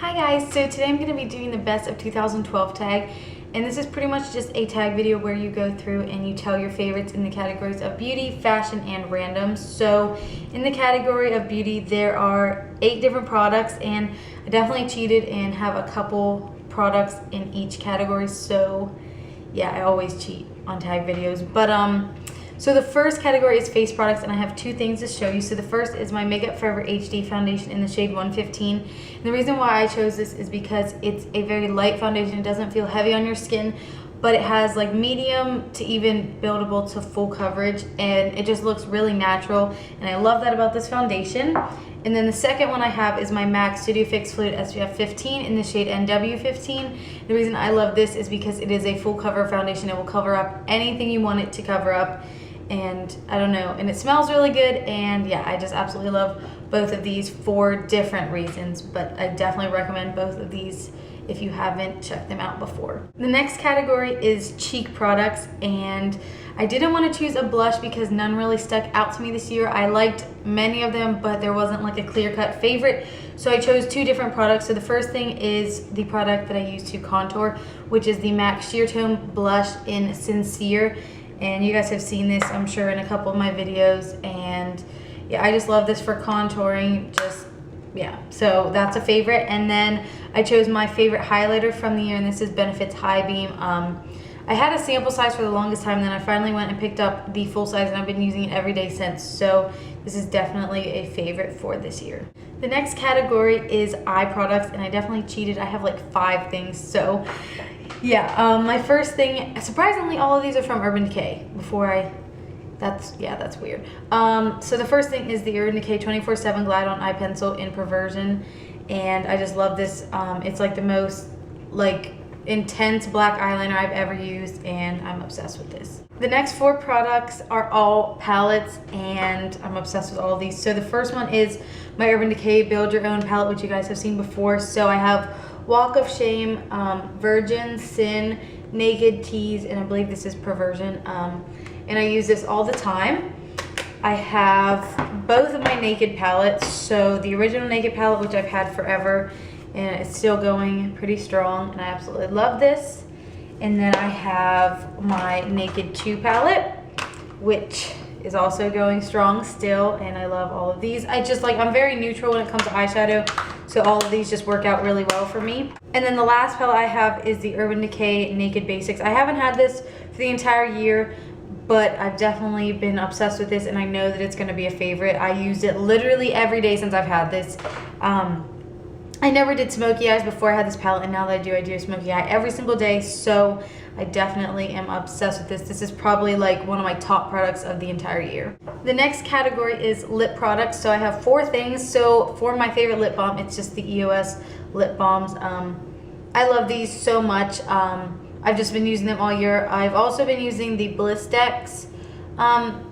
Hi guys, so today I'm going to be doing the best of 2012 tag, and this is pretty much just a tag video where you go through and you tell your favorites in the categories of beauty, fashion, and randoms. So in the category of beauty there are 8 different products, and I definitely cheated and have a couple products in each category, so yeah, I always cheat on tag videos. But so the first category is face products, and I have 2 things to show you. So the first is my Makeup Forever HD foundation in the shade 115. And the reason why I chose this is because it's a very light foundation. It doesn't feel heavy on your skin, but it has like medium to even buildable to full coverage, and it just looks really natural, and I love that about this foundation. And then the second one I have is my MAC Studio Fix Fluid SPF 15 in the shade NW15. The reason I love this is because it is a full cover foundation. It will cover up anything you want it to cover up, and I don't know, and it smells really good, and yeah, I just absolutely love both of these for different reasons, but I definitely recommend both of these if you haven't checked them out before. The next category is cheek products, and I didn't want to choose a blush because none really stuck out to me this year. I liked many of them, but there wasn't like a clear-cut favorite, so I chose 2 different products. So the first thing is the product that I use to contour, which is the MAC Sheer Tone Blush in Sincere. And you guys have seen this, I'm sure, in a couple of my videos, and yeah, I just love this for contouring. Just yeah, so that's a favorite. And then I chose my favorite highlighter from the year, and this is Benefit's High Beam. I had a sample size for the longest time, then I finally went and picked up the full size, and I've been using it every day since, so this is definitely a favorite for this year. The next category is eye products, and I definitely cheated. I have like 5 things, so yeah, my first thing, surprisingly, all of these are from Urban Decay. That's weird. So the first thing is the Urban Decay 24/7 Glide On Eye Pencil in Perversion, and I just love this. It's like the most like intense black eyeliner I've ever used, and I'm obsessed with this. The next 4 products are all palettes, and I'm obsessed with all of these. So the first one is my Urban Decay Build Your Own palette, which you guys have seen before. So I have Walk of Shame, Virgin, Sin, Naked, Tease, and I believe this is Perversion. And I use this all the time. I have both of my Naked palettes. So the original Naked palette, which I've had forever, and it's still going pretty strong, and I absolutely love this. And then I have my Naked 2 palette, which is also going strong still, and I love all of these. I'm very neutral when it comes to eyeshadow, so all of these just work out really well for me. And then the last palette I have is the Urban Decay Naked Basics. I haven't had this for the entire year, but I've definitely been obsessed with this, and I know that it's going to be a favorite. I used it literally every day since I've had this. I never did smoky eyes before I had this palette, and now that I do a smoky eye every single day, so I definitely am obsessed with this. This is probably like one of my top products of the entire year. The next category is lip products. So I have 4 things. So for my favorite lip balm, it's just the EOS lip balms. I love these so much. I've just been using them all year. I've also been using the Blistex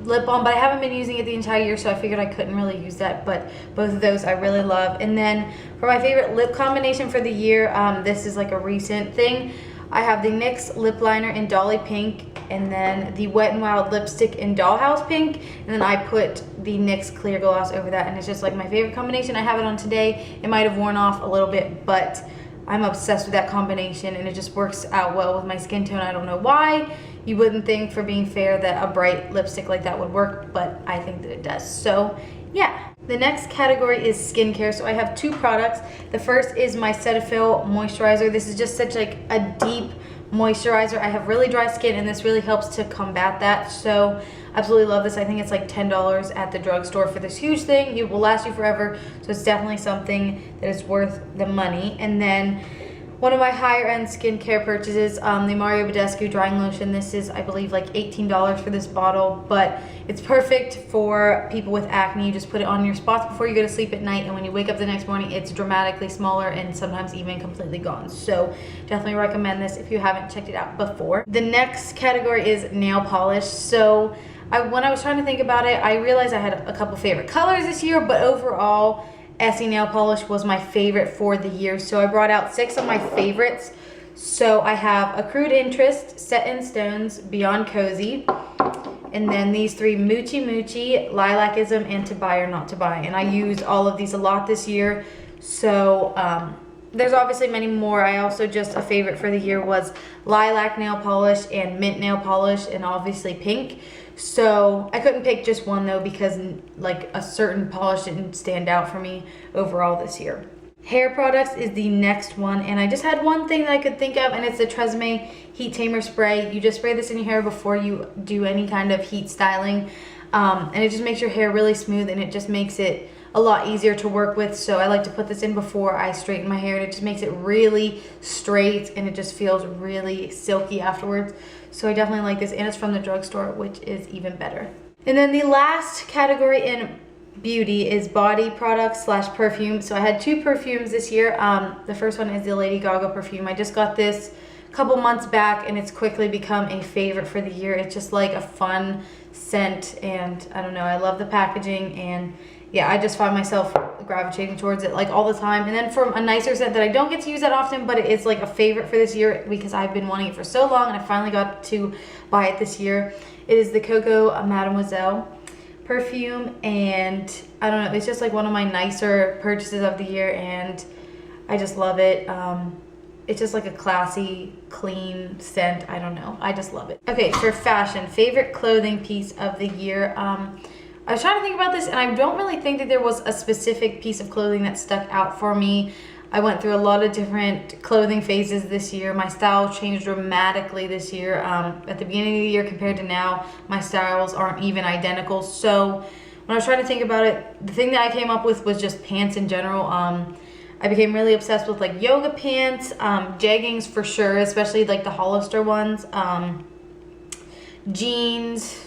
lip balm, but I haven't been using it the entire year, so I figured I couldn't really use that, but both of those I really love. And then for my favorite lip combination for the year, this is like a recent thing. I have the NYX lip liner in Dolly Pink, and then the Wet n Wild lipstick in Dollhouse Pink, and then I put the NYX clear gloss over that, and it's just like my favorite combination. I have it on today. It might have worn off a little bit, but I'm obsessed with that combination, and it just works out well with my skin tone. I don't know why. You wouldn't think, for being fair, that a bright lipstick like that would work, but I think that it does. So yeah. The next category is skincare. So I have 2 products. The first is my Cetaphil moisturizer. This is just such like a deep moisturizer. I have really dry skin, and this really helps to combat that. So absolutely love this. I think it's like $10 at the drugstore for this huge thing. It will last you forever, so it's definitely something that is worth the money. And then one of my higher end skincare purchases, the Mario Badescu drying lotion. This is, I believe, like $18 for this bottle, but it's perfect for people with acne. You just put it on your spots before you go to sleep at night, and when you wake up the next morning, it's dramatically smaller and sometimes even completely gone. So definitely recommend this if you haven't checked it out before. The next category is nail polish. So when I was trying to think about it, I realized I had a couple favorite colors this year, but overall, Essie nail polish was my favorite for the year. So I brought out 6 of my favorites. So I have Accrued Interest, Set in Stones, Beyond Cozy, and then these 3, Moochie Moochie, Lilacism, and To Buy or Not to Buy. And I used all of these a lot this year. So there's obviously many more. I also just, a favorite for the year was lilac nail polish and mint nail polish, and obviously pink. So I couldn't pick just one though, because like a certain polish didn't stand out for me overall this year. Hair products is the next one, and I just had one thing that I could think of, and it's the Tresemme Heat Tamer Spray. You just spray this in your hair before you do any kind of heat styling, and it just makes your hair really smooth, and it just makes it a lot easier to work with. So I like to put this in before I straighten my hair, and it just makes it really straight, and it just feels really silky afterwards. So I definitely like this, and it's from the drugstore, which is even better. And then the last category in beauty is body products / perfume. So I had 2 perfumes this year. The first one is the Lady Gaga perfume. I just got this a couple months back, and it's quickly become a favorite for the year. It's just like a fun scent, and I don't know, I love the packaging, and yeah, I just find myself gravitating towards it like all the time. And then from a nicer scent that I don't get to use that often, but it is like a favorite for this year because I've been wanting it for so long, and I finally got to buy it this year. It is the Coco Mademoiselle perfume, and I don't know, it's just like one of my nicer purchases of the year, and I just love it. It's just like a classy, clean scent. I don't know, I just love it. Okay, for fashion, favorite clothing piece of the year. I was trying to think about this, and I don't really think that there was a specific piece of clothing that stuck out for me. I went through a lot of different clothing phases this year. My style changed dramatically this year. At the beginning of the year compared to now, my styles aren't even identical. So when I was trying to think about it, the thing that I came up with was just pants in general. I became really obsessed with like yoga pants, jeggings for sure, especially like the Hollister ones, jeans,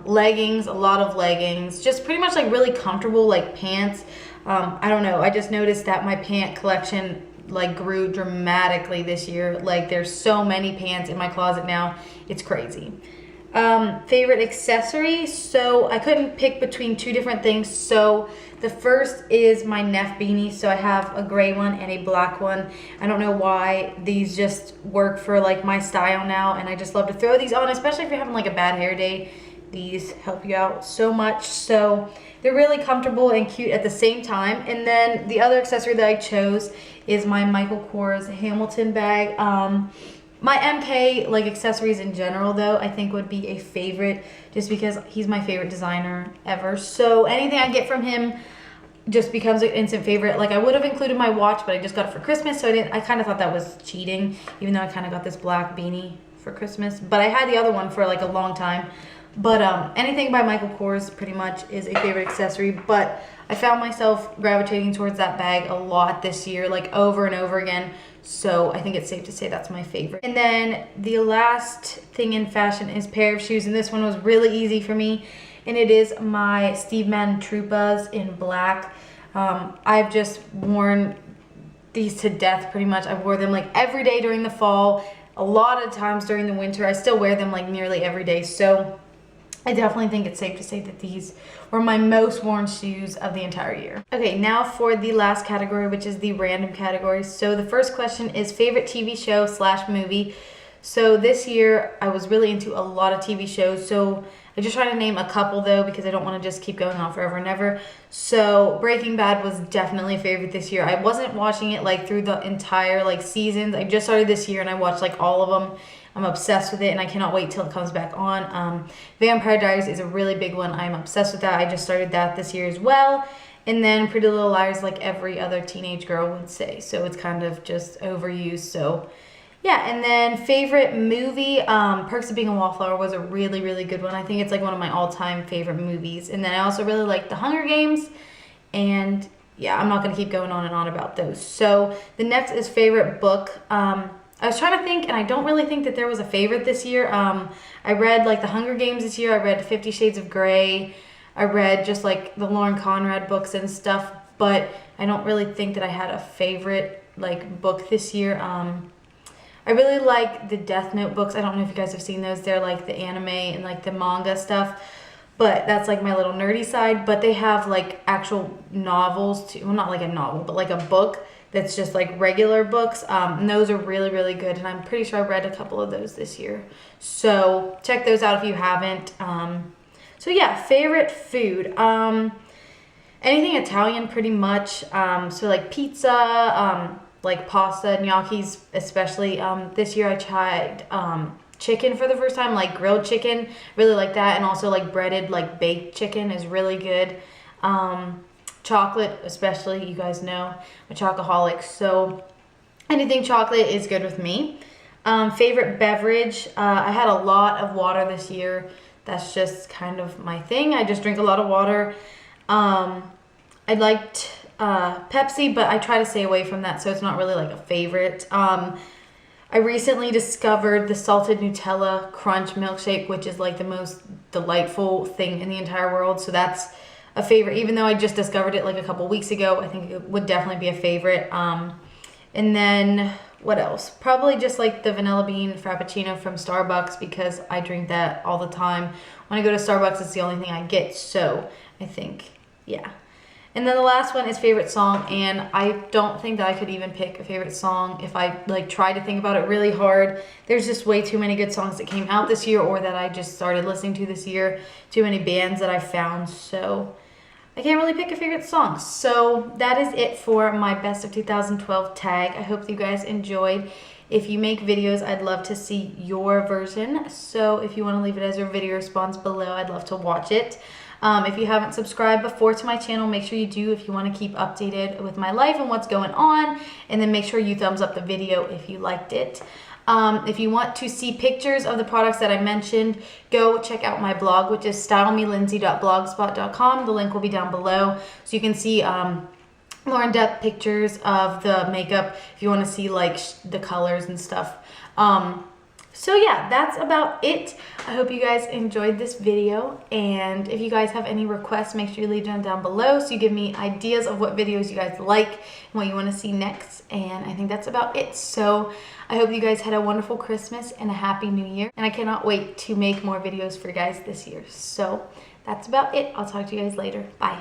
leggings, a lot of leggings, just pretty much like really comfortable like pants. I don't know, I just noticed that my pant collection like grew dramatically this year. Like there's so many pants in my closet now, it's crazy. Favorite accessory, so I couldn't pick between 2 different things. So the first is my Neff beanie. So I have a gray one and a black one. I don't know why, these just work for like my style now, and I just love to throw these on, especially if you're having like a bad hair day. These help you out so much. So they're really comfortable and cute at the same time. And then the other accessory that I chose is my Michael Kors Hamilton bag. My MK like accessories in general though, I think would be a favorite just because he's my favorite designer ever. So anything I get from him just becomes an instant favorite. Like I would have included my watch, but I just got it for Christmas, so I kind of thought that was cheating, even though I kind of got this black beanie for Christmas. But I had the other one for like a long time. But anything by Michael Kors pretty much is a favorite accessory. But I found myself gravitating towards that bag a lot this year, like over and over again. So I think it's safe to say that's my favorite. And then the last thing in fashion is pair of shoes. And this one was really easy for me. And it is my Steve Madden Troupas in black. I've just worn these to death pretty much. I wore them like every day during the fall. A lot of times during the winter. I still wear them like nearly every day. So I definitely think it's safe to say that these were my most worn shoes of the entire year. Okay, now for the last category, which is the random category. So the first question is favorite TV show / movie. So this year I was really into a lot of TV shows. So I just try to name a couple though, because I don't want to just keep going on forever and ever. So Breaking Bad was definitely a favorite this year. I wasn't watching it like through the entire like seasons. I just started this year and I watched like all of them. I'm obsessed with it, and I cannot wait till it comes back on. Vampire Diaries is a really big one. I'm obsessed with that. I just started that this year as well. And then Pretty Little Liars, like every other teenage girl would say. So it's kind of just overused. So yeah, and then favorite movie, Perks of Being a Wallflower was a really, really good one. I think it's like one of my all-time favorite movies. And then I also really like The Hunger Games. And yeah, I'm not going to keep going on and on about those. So the next is favorite book. I was trying to think, and I don't really think that there was a favorite this year. I read like The Hunger Games this year. I read 50 Shades of Grey. I read just like the Lauren Conrad books and stuff, but I don't really think that I had a favorite like book this year. I really like the Death Note books. I don't know if you guys have seen those. They're like the anime and like the manga stuff, but that's like my little nerdy side. But they have like actual novels too. Well, not like a novel, but like a book that's just like regular books. And those are really, really good. And I'm pretty sure I read a couple of those this year. So check those out if you haven't. So yeah, favorite food. anything Italian pretty much. So like pizza, like pasta, gnocchis especially. This year I tried chicken for the first time, like grilled chicken, really like that, and also like breaded, like baked chicken is really good. Chocolate especially, you guys know, I'm a chocoholic, so anything chocolate is good with me. Favorite beverage, I had a lot of water this year. That's just kind of my thing. I just drink a lot of water. I liked Pepsi, but I try to stay away from that, so it's not really like a favorite. I recently discovered the salted Nutella crunch milkshake, which is like the most delightful thing in the entire world. So that's a favorite, even though I just discovered it like a couple weeks ago. I think it would definitely be a favorite. And then what else? Probably just like the vanilla bean frappuccino from Starbucks, because I drink that all the time. When I go to Starbucks, it's the only thing I get. So I think, yeah. And then the last one is favorite song, and I don't think that I could even pick a favorite song if I like tried to think about it really hard. There's just way too many good songs that came out this year, or that I just started listening to this year. Too many bands that I found, so I can't really pick a favorite song. So that is it for my best of 2012 tag. I hope you guys enjoyed. If you make videos, I'd love to see your version. So if you want to leave it as your video response below, I'd love to watch it. If you haven't subscribed before to my channel, make sure you do if you want to keep updated with my life and what's going on. And then make sure you thumbs up the video if you liked it. If you want to see pictures of the products that I mentioned, go check out my blog, which is stylemelindsay.blogspot.com. The link will be down below, so you can see more in-depth pictures of the makeup if you want to see like the colors and stuff. So yeah, that's about it. I hope you guys enjoyed this video, and if you guys have any requests, make sure you leave them down below so you give me ideas of what videos you guys like and what you want to see next. And I think that's about it. So I hope you guys had a wonderful Christmas and a happy new year, and I cannot wait to make more videos for you guys this year. So that's about it. I'll talk to you guys later. Bye.